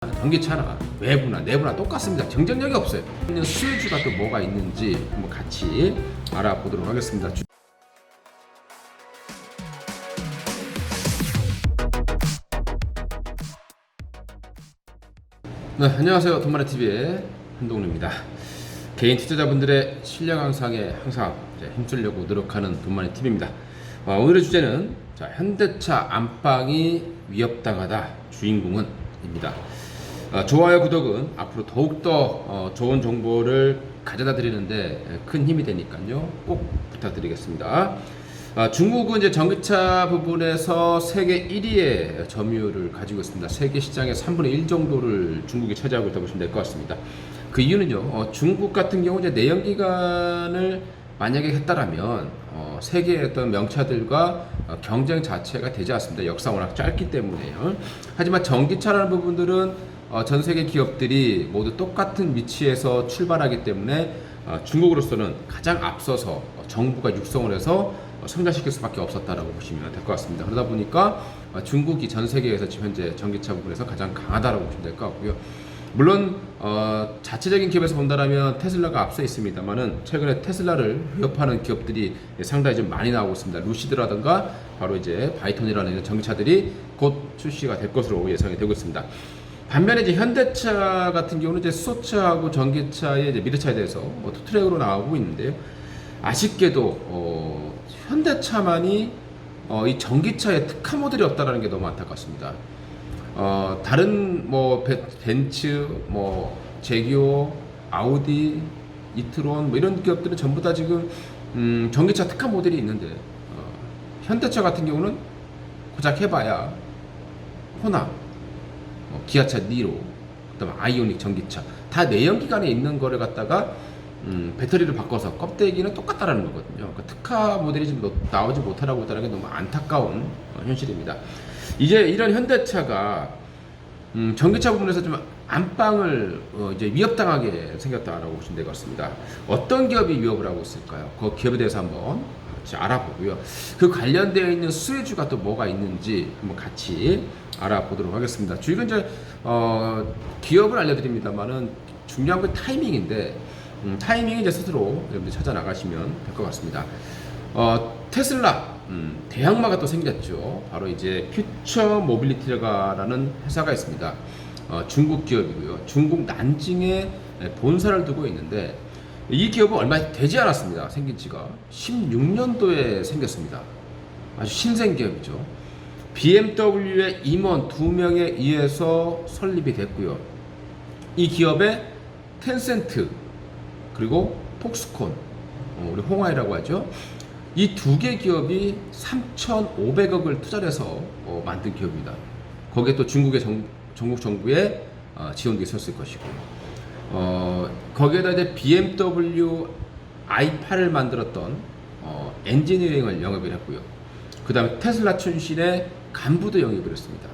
전기차나 외부나 내부나 똑같습니다. 경쟁력이 없어요. 수혜주가 또 뭐가 있는지 한번 같이 알아보도록 하겠습니다. 네, 안녕하세요. 돈마네TV의 한동훈입니다. 개인 투자자분들의 실력 향상에 항상 힘쓰려고 노력하는 돈마네TV입니다. 오늘의 주제는 현대차 안방이 위협당하다 주인공은 입니다. 좋아요, 구독은 앞으로 더욱더 좋은 정보를 가져다 드리는데 큰 힘이 되니까요. 꼭 부탁드리겠습니다. 중국은 이제 전기차 부분에서 세계 1위의 점유율을 가지고 있습니다. 세계 시장의 3분의 1 정도를 중국이 차지하고 있다고 보시면 될 것 같습니다. 그 이유는요, 중국 같은 경우 이제 내연기관을 만약에 했다라면 세계의 어떤 명차들과 경쟁 자체가 되지 않습니다. 역사가 워낙 짧기 때문에요. 하지만 전기차라는 부분들은 전 세계 기업들이 모두 똑같은 위치에서 출발하기 때문에 중국으로서는 가장 앞서서 정부가 육성을 해서 성장시킬 수밖에 없었다라고 보시면 될 것 같습니다. 그러다 보니까 중국이 전 세계에서 지금 현재 전기차 부분에서 가장 강하다라고 보시면 될 것 같고요. 물론 자체적인 기업에서 본다면 테슬라가 앞서 있습니다만은 최근에 테슬라를 위협하는 기업들이 상당히 좀 많이 나오고 있습니다. 루시드라든가 바로 이제 바이톤이라는 전기차들이 곧 출시가 될 것으로 예상이 되고 있습니다. 반면에 이제 현대차 같은 경우는 이제 수소차하고 전기차의 이제 미래차에 대해서 투트랙으로 나오고 있는데요. 아쉽게도 현대차만이 이 전기차의 특화 모델이 없다라는 게 너무 안타깝습니다. 다른 벤츠, 제기오, 아우디, 이트론 이런 기업들은 전부 다 지금 전기차 특화 모델이 있는데 현대차 같은 경우는 고작 해봐야 호나, 기아차 니로, 그다음 아이오닉 전기차 다 내연기관에 있는 거를 갖다가 배터리를 바꿔서 껍데기는 똑같다라는 거거든요. 그러니까 특화 모델이 지금 나오지 못하라고 있다는 게 너무 안타까운 현실입니다. 이제 이런 현대차가 전기차 부분에서 좀 안방을 이제 위협당하게 생겼다라고 보시면 될 것 같습니다. 어떤 기업이 위협을 하고 있을까요? 그 기업에 대해서 한번 같이 알아보고요. 그 관련되어 있는 수혜주가 또 뭐가 있는지 한번 같이 알아보도록 하겠습니다. 주의는 이제 기업을 알려드립니다만은 중요한 건 타이밍인데 타이밍이 이제 스스로 여러분들 찾아 나가시면 될 것 같습니다. 테슬라 대항마가 또 생겼죠. 바로 이제 퓨처 모빌리티라는 회사가 있습니다. 중국 기업이고요. 중국 난징에 본사를 두고 있는데 이 기업은 얼마 되지 않았습니다. 생긴 지가 16년도에 생겼습니다. 아주 신생 기업이죠. BMW의 임원 2명에 의해서 설립이 됐고요. 이 기업에 텐센트 그리고 폭스콘, 우리 홍하이라고 하죠. 이 두 개 기업이 3,500억을 투자를 해서 만든 기업입니다. 거기에 또 중국의 전국 정부의 지원도 있었을 것이고요. 거기에다 이제 BMW i8을 만들었던 엔지니어링을 영입을 했고요. 그 다음에 테슬라 출신의 간부도 영입을 했습니다.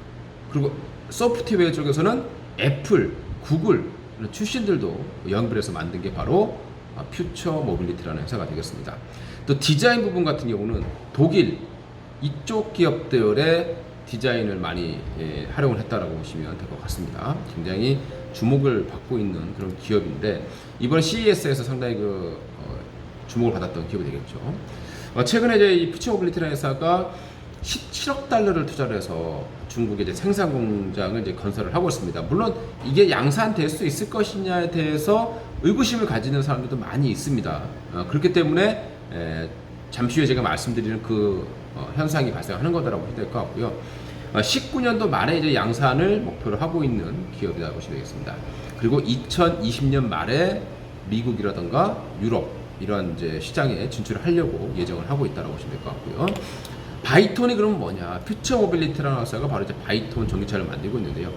그리고 소프트웨어 쪽에서는 애플, 구글 출신들도 영입을 해서 만든 게 바로 퓨처 모빌리티라는 회사가 되겠습니다. 또 디자인 부분 같은 경우는 독일 이쪽 기업들의 디자인을 많이 활용을 했다라고 보시면 될 것 같습니다. 굉장히 주목을 받고 있는 그런 기업인데 이번 CES에서 상당히 주목을 받았던 기업이 되겠죠. 최근에 이제 이 퓨처 모빌리티라는 회사가 17억 달러를 투자를 해서 중국의 이제 생산 공장을 이제 건설을 하고 있습니다. 물론 이게 양산될 수 있을 것이냐에 대해서 의구심을 가지는 사람들도 많이 있습니다. 그렇기 때문에 잠시 후에 제가 말씀드리는 그 현상이 발생하는 거다라고 보시면 될 것 같고요. 19년도 말에 이제 양산을 목표로 하고 있는 기업이라고 보시면 되겠습니다. 그리고 2020년 말에 미국이라든가 유럽 이런 이제 시장에 진출을 하려고 예정을 하고 있다라고 보시면 될 것 같고요. 바이톤이 그러면 뭐냐? 퓨처 모빌리티라는 회사가 바로 이제 바이톤 전기차를 만들고 있는데요.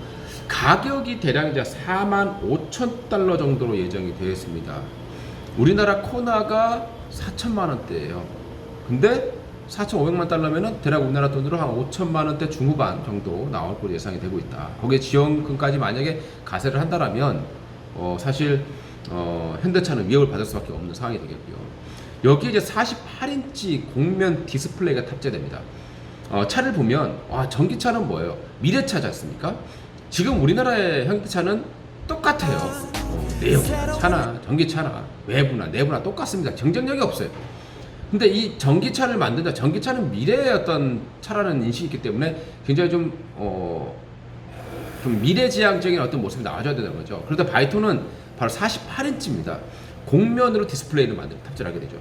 가격이 대략 이제 45,000달러 정도로 예정이 되어 있습니다. 우리나라 코나가 4천만 원대예요. 근데 4,500만 달러면은 대략 우리나라 돈으로 한 5천만 원대 중후반 정도 나올 걸로 예상이 되고 있다. 거기에 지원금까지 만약에 가세를 한다라면 사실 현대차는 위협을 받을 수밖에 없는 상황이 되겠고요. 여기에 이제 48인치 곡면 디스플레이가 탑재됩니다. 차를 보면 전기차는 뭐예요? 미래차지 않습니까? 지금 우리나라의 현대차는 똑같아요. 내연기관 차나 전기차나 외부나 내부나 똑같습니다. 경쟁력이 없어요. 근데 이 전기차를 만든다. 전기차는 미래의 어떤 차라는 인식이 있기 때문에 굉장히 좀 미래지향적인 어떤 모습이 나와줘야 되는 거죠. 그런데 바이톤은 바로 48인치입니다. 곡면으로 디스플레이를 탑재를 하게 되죠.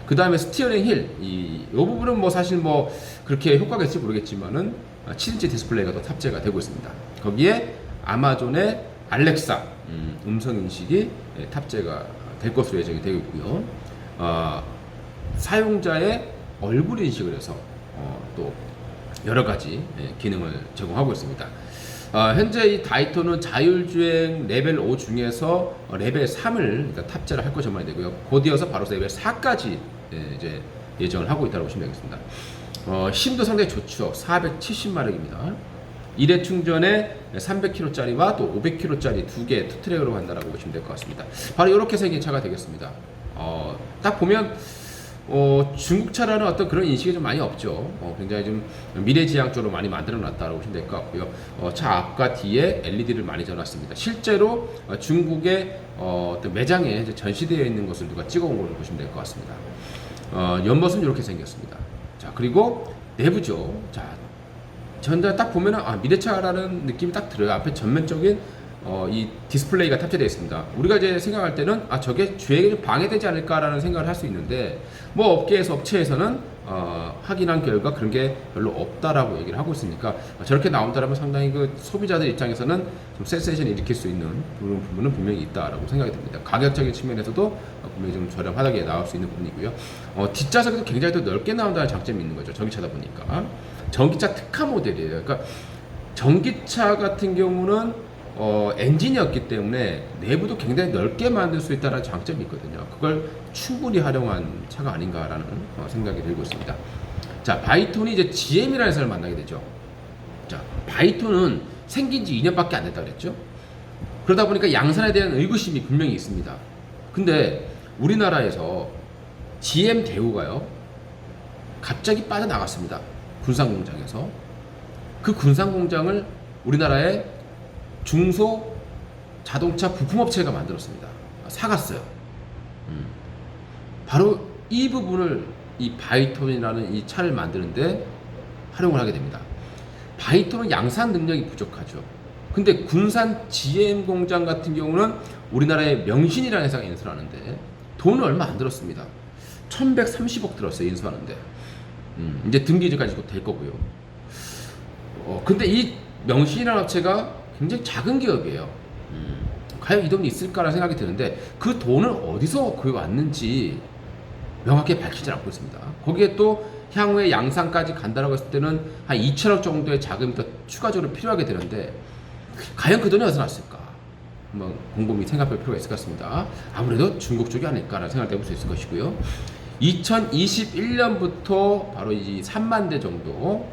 그 다음에 스티어링 힐, 이 부분은 뭐 사실 뭐 그렇게 효과가 있을지 모르겠지만은 7인치 디스플레이가 또 탑재가 되고 있습니다. 거기에 아마존의 알렉사 음성 인식이 탑재가 될 것으로 예정이 되고 있고요. 사용자의 얼굴 인식을 해서 또 여러 가지 기능을 제공하고 있습니다. 현재 이 다이톤은 자율주행 레벨 5 중에서 레벨 3을 탑재를 할 것으로 전망이 되고요. 곧 이어서 바로 레벨 4까지 이제 예정을 하고 있다고 보시면 되겠습니다. 힘도 상당히 좋죠. 470마력입니다. 1회 충전에 300km짜리와 또 500km짜리 두 개 투트랙으로 간다라고 보시면 될 것 같습니다. 바로 이렇게 생긴 차가 되겠습니다. 딱 보면 중국 차라는 어떤 그런 인식이 좀 많이 없죠. 굉장히 좀 미래지향적으로 많이 만들어 놨다고 보시면 될 것 같고요. 차 앞과 뒤에 LED를 많이 전놨습니다. 실제로 중국의 어떤 매장에 전시되어 있는 것을 누가 찍어온 걸로 보시면 될 것 같습니다. 옆모습은 이렇게 생겼습니다. 자, 그리고 내부죠. 자, 전자 딱 보면은 미래차라는 느낌이 딱 들어요. 앞에 전면적인 이 디스플레이가 탑재되어 있습니다. 우리가 이제 생각할 때는 저게 주행에 방해되지 않을까라는 생각을 할 수 있는데 뭐 업체에서는 확인한 결과 그런 게 별로 없다라고 얘기를 하고 있으니까 저렇게 나온다라면 상당히 그 소비자들 입장에서는 좀 센세이션을 일으킬 수 있는 그런 부분은 분명히 있다라고 생각이 듭니다. 가격적인 측면에서도 분명히 좀 저렴하게 나올 수 있는 부분이고요. 뒷좌석에도 굉장히 더 넓게 나온다는 장점이 있는 거죠. 전기차다 보니까. 전기차 특화 모델이에요. 그러니까 전기차 같은 경우는 엔진이 없기 때문에 내부도 굉장히 넓게 만들 수 있다는 장점이 있거든요. 그걸 충분히 활용한 차가 아닌가라는 생각이 들고 있습니다. 자, 바이톤이 이제 GM이라는 회사를 만나게 되죠. 자, 바이톤은 생긴 지 2년밖에 안 됐다 그랬죠. 그러다 보니까 양산에 대한 의구심이 분명히 있습니다. 근데 우리나라에서 GM 대우가요, 갑자기 빠져나갔습니다. 군산 공장에서. 그 군산 공장을 우리나라의 중소 자동차 부품업체가 만들었습니다. 사갔어요. 바로 이 부분을 이 바이톤이라는 이 차를 만드는데 활용을 하게 됩니다. 바이톤은 양산 능력이 부족하죠. 근데 군산 GM 공장 같은 경우는 우리나라의 명신이라는 회사가 인수하는데 돈을 얼마 안 들었습니다. 1130억 들었어요, 인수하는데. 이제 등기까지 곧 될 거고요. 근데 이 명신이라는 업체가 굉장히 작은 기업이에요. 과연 이 돈이 있을까라는 생각이 드는데 그 돈을 어디서 구해왔는지 명확히 밝히지 않고 있습니다. 거기에 또 향후에 양산까지 간다라고 했을 때는 한 2천억 정도의 자금이 더 추가적으로 필요하게 되는데 과연 그 돈이 어디서 났을까? 한번 곰곰이 생각할 필요가 있을 것 같습니다. 아무래도 중국 쪽이 아닐까라는 생각을 해볼 수 있을 것이고요. 2021년부터 바로 이 3만 대 정도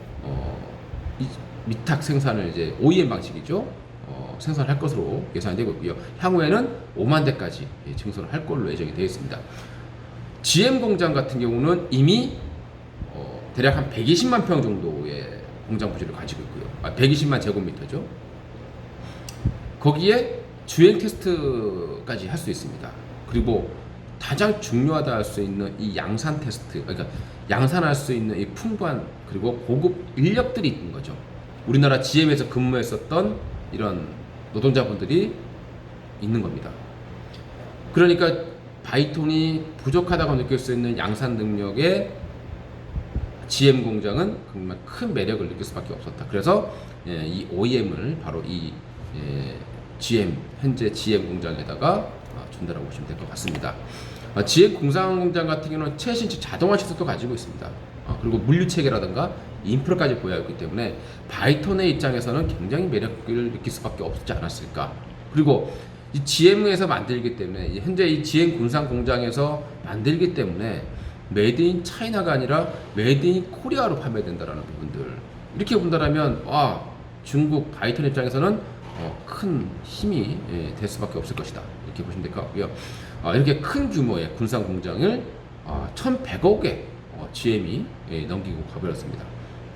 위탁 생산을 이제 OEM 방식이죠. 생산할 것으로 예상되고 있고요. 향후에는 5만 대까지 증설을 할 걸로 예정이 되어 있습니다. GM 공장 같은 경우는 이미 대략 한 120만 평 정도의 공장 부지를 가지고 있고요. 120만 제곱미터죠. 거기에 주행 테스트까지 할 수 있습니다. 그리고 가장 중요하다 할 수 있는 이 양산 테스트, 그러니까 양산할 수 있는 이 풍부한 그리고 고급 인력들이 있는 거죠. 우리나라 GM에서 근무했었던 이런 노동자분들이 있는 겁니다. 그러니까 바이톤이 부족하다고 느낄 수 있는 양산 능력의 GM 공장은 정말 큰 매력을 느낄 수밖에 없었다. 그래서 이 OEM을 바로 이 현재 GM 공장에다가 준다라고 보시면 될 것 같습니다. GM 공장 같은 경우는 최신 자동화 시설도 가지고 있습니다. 그리고 물류 체계라든가 인프라까지 보유하고 있기 때문에 바이톤의 입장에서는 굉장히 매력을 느낄 수밖에 없지 않았을까. 그리고 이 GM에서 만들기 때문에 현재 이 GM 군산 공장에서 만들기 때문에 메이드 인 차이나가 아니라 메이드 인 코리아로 판매된다라는 부분들, 이렇게 본다면 중국 바이톤 입장에서는 큰 힘이 될 수밖에 없을 것이다, 이렇게 보시면 될 것 같고요. 이렇게 큰 규모의 군산 공장을 1,100억에 GM이 넘기고 가버렸습니다.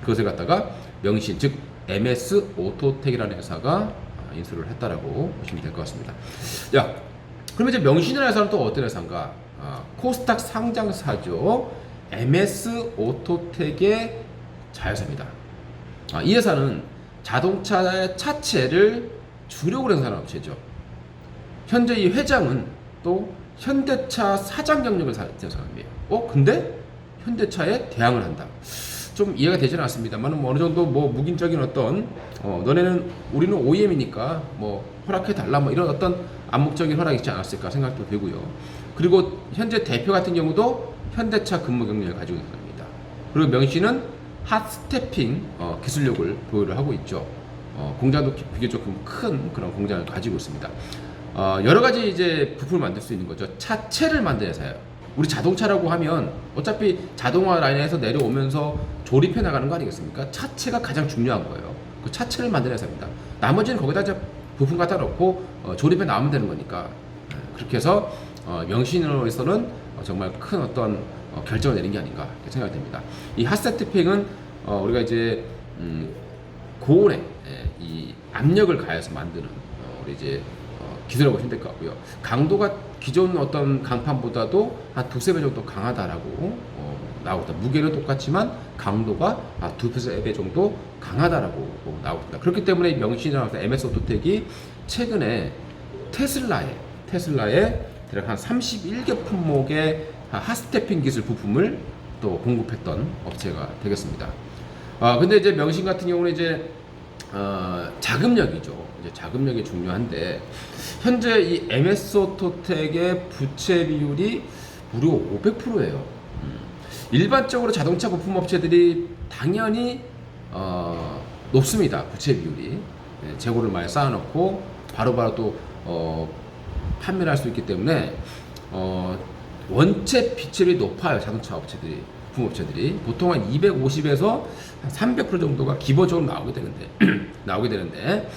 그것을 갖다가 명신, 즉 MS 오토텍이라는 회사가 인수를 했다라고 보시면 될 것 같습니다. 야, 그러면 이제 명신이라는 회사는 또 어떤 회사인가? 코스닥 상장사죠. MS 오토텍의 자회사입니다. 이 회사는 자동차의 차체를 주력으로 생산하는 업체죠. 현재 이 회장은 또 현대차 사장 경력을 가진 사람이에요. 근데 현대차에 대항을 한다. 좀 이해가 되지는 않습니다만 뭐 어느 정도 뭐 무긴적인 어떤 너네는 우리는 OEM이니까 뭐 허락해 달라 뭐 이런 어떤 암묵적인 허락이 있지 않았을까 생각도 되고요. 그리고 현재 대표 같은 경우도 현대차 근무 경력을 가지고 있는 사람입니다. 그리고 명신은 핫스태핑 기술력을 보유를 하고 있죠. 공장도 비교적 큰 그런 공장을 가지고 있습니다. 여러 가지 이제 부품을 만들 수 있는 거죠. 차체를 만드는 회사예요. 우리 자동차라고 하면 어차피 자동화 라인에서 내려오면서 조립해 나가는 거 아니겠습니까? 차체가 가장 중요한 거예요. 그 차체를 만드는 회사입니다. 나머지는 거기다 이제 부품 갖다 놓고 조립해 나오면 되는 거니까. 그렇게 해서 명신으로서는 정말 큰 어떤 결정을 내린 게 아닌가 생각이 됩니다. 이 핫세트핑은 우리가 이제 고온에 이 압력을 가해서 만드는 우리 이제 기술이라고 보시면 될 것 같고요. 강도가 기존 어떤 강판보다도 한 두세 배 정도 강하다라고 나오고 있다. 무게는 똑같지만 강도가 두세 배 정도 강하다라고 나오고 있다. 그렇기 때문에 명신이라는 MS 오토텍이 최근에 테슬라에 대략 한 31개 품목의 핫스태핑 기술 부품을 또 공급했던 업체가 되겠습니다. 근데 이제 명신 같은 경우는 이제 자금력이죠. 이제 자금력이 중요한데 현재 이 MS 오토텍의 부채 비율이 무려 500%예요. 일반적으로 자동차 부품 업체들이 당연히 높습니다. 부채 비율이. 재고를 많이 쌓아놓고 바로바로 또 판매를 할 수 있기 때문에 원체 비율이 높아요. 자동차 업체들이, 부품 업체들이 보통 한 250에서 300% 정도가 기본적으로 나오게 되는데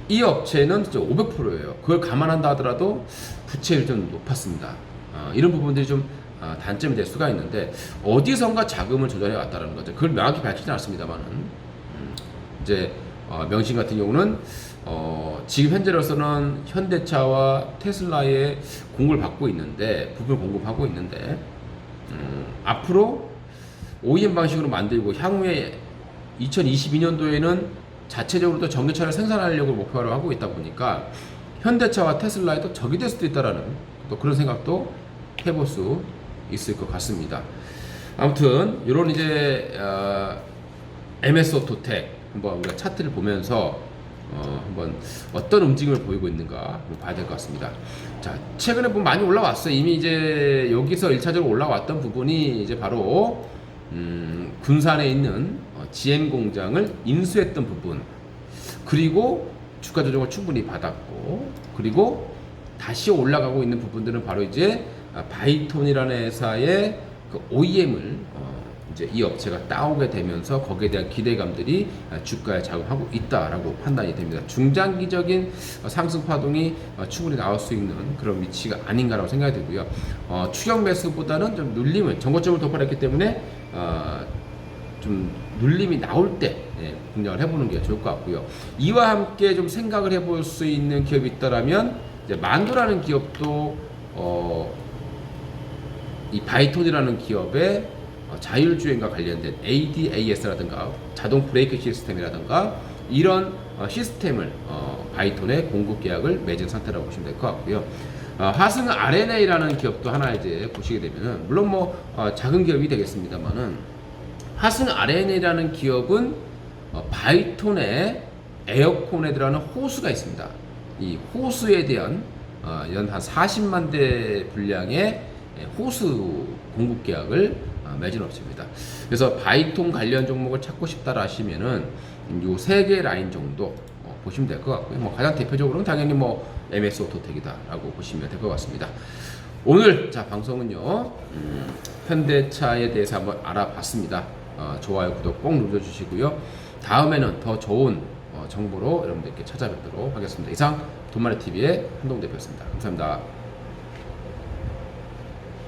이 업체는 진짜 500%예요. 그걸 감안한다 하더라도 부채율이 좀 높았습니다. 이런 부분들이 좀 단점이 될 수가 있는데 어디선가 자금을 조달해 왔다는 거죠. 그걸 명확히 밝히지 않습니다만은 이제 명신 같은 경우는 지금 현재로서는 현대차와 테슬라의 공급을 받고 있는데 부품을 공급하고 있는데 앞으로 OEM 방식으로 만들고 향후에 2022년도에는 자체적으로 전기차를 생산하려고 목표로 하고 있다 보니까 현대차와 테슬라에 또 적이 될 수도 있다라는 또 그런 생각도 해볼 수 있을 것 같습니다. 아무튼 이런 이제 MS 오토텍 한번 우리가 차트를 보면서 한번 어떤 움직임을 보이고 있는가 봐야 될 것 같습니다. 자, 최근에 보면 많이 올라왔어요. 이미 이제 여기서 1차적으로 올라왔던 부분이 이제 바로 군산에 있는 GM 공장을 인수했던 부분, 그리고 주가 조정을 충분히 받았고, 그리고 다시 올라가고 있는 부분들은 바로 이제 바이톤이라는 회사의 그 OEM을 이제 이 업체가 따오게 되면서 거기에 대한 기대감들이 주가에 작용하고 있다라고 판단이 됩니다. 중장기적인 상승 파동이 충분히 나올 수 있는 그런 위치가 아닌가라고 생각이 되고요. 추격 매수보다는 좀 눌림을 전고점을 돌파했기 때문에 좀 눌림이 나올 때 공략을 해보는 게 좋을 것 같고요. 이와 함께 좀 생각을 해볼 수 있는 기업이 있다라면 이제 만도라는 기업도 이 바이톤이라는 기업의 자율주행과 관련된 ADAS라든가 자동 브레이크 시스템이라든가 이런 시스템을 바이톤에 공급 계약을 맺은 상태라고 보시면 될 것 같고요. 하승 RNA라는 기업도 하나 이제 보시게 되면은 물론 뭐 작은 기업이 되겠습니다만은 하승 RNA라는 기업은 바이톤에 에어컨에 들어가는 호수가 있습니다. 이 호수에 대한 연 한 40만 대 분량의 호수 공급 계약을 맺은 업체입니다. 그래서 바이톤 관련 종목을 찾고 싶다라 하시면은 요 세 개 라인 정도 보시면 될 것 같고요. 뭐 가장 대표적으로는 당연히 뭐 MS 오토텍이다라고 보시면 될 것 같습니다. 오늘 자 방송은요 현대차에 대해서 한번 알아봤습니다. 좋아요, 구독 꼭 눌러주시고요. 다음에는 더 좋은 정보로 여러분들께 찾아뵙도록 하겠습니다. 이상 돈마레TV의 한동훈 대표였습니다. 감사합니다.